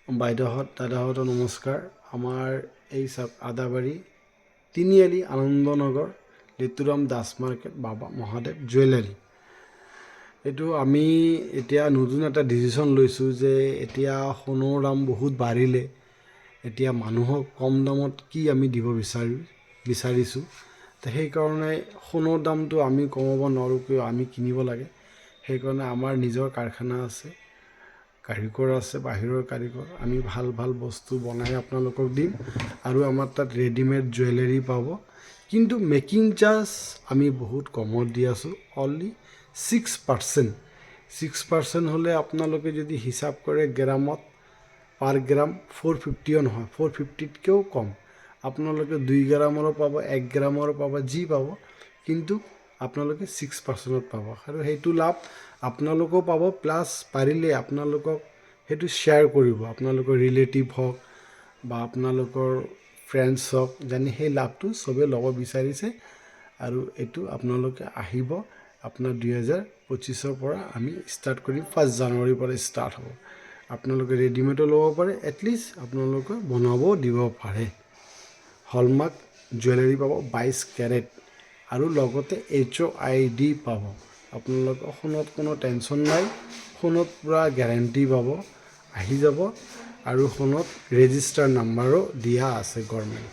বাইদেউহঁত দাদাহঁত নমস্কাৰ। আমাৰ এই আদাবাৰী তিনিআলি আনন্দনগৰ লিটুৰাম দাস মাৰ্কেট বাবা মহাদেৱ জুৱেলাৰী। এইটো আমি এতিয়া নতুন এটা ডিচিশ্যন লৈছোঁ যে এতিয়া সোণৰ দাম বহুত বাঢ়িলে, এতিয়া মানুহক কম দামত কি আমি দিব বিচাৰিছোঁ। সেইকাৰণে সোণৰ দামটো আমি কমাব নোৱাৰোঁ, কিয় আমি কিনিব লাগে। সেইকাৰণে আমাৰ নিজৰ কাৰখানা আছে, কাৰিকৰ আছে, বাহিৰৰ কাৰিকৰ। আমি ভাল ভাল বস্তু বনাই আপোনালোকক দিম আৰু আমাৰ তাত ৰেডিমেড জুৱেলাৰী পাব, কিন্তু মেকিং চাৰ্জ আমি বহুত কমত দি আছোঁ, অনলি 6%। 6% হ'লে আপোনালোকে যদি হিচাপ কৰে গ্ৰামত, পাৰ গ্ৰাম 450 নহয়, 450তকৈও কম। আপোনালোকে 2 গ্ৰামৰো পাব, 1 গ্ৰামৰো পাব, যি পাব, কিন্তু আপোনালোকে 6%ত পাব। আৰু সেইটো লাভ আপোনালোকেও পাব, প্লাছ পাৰিলে আপোনালোকক সেইটো শ্বেয়াৰ কৰিব, আপোনালোকৰ ৰিলেটিভ হওক বা আপোনালোকৰ ফ্ৰেণ্ডছ হওক, যেনে সেই লাভটো চবেই ল'ব বিচাৰিছে। আৰু এইটো আপোনালোকে আহিব, আপোনাৰ 2025ৰ পৰা আমি ষ্টাৰ্ট কৰিম, 1 জানুৱাৰীৰ পৰা ষ্টাৰ্ট হ'ব। আপোনালোকে ৰেডিমেডো ল'ব পাৰে, এটলিষ্ট আপোনালোকে বনাবও দিব পাৰে। হলমাৰ্ক জুৱেলাৰী পাব 22 কেৰেট, আৰু লগতে HOID পাব। আপোনালোকৰ সোণত কোনো টেনশ্যন নাই, সোণত পূৰা গেৰাণ্টি পাব। আহি যাব, আৰু সোণত ৰেজিষ্টাৰ নাম্বাৰো দিয়া আছে গভৰ্ণমেণ্ট।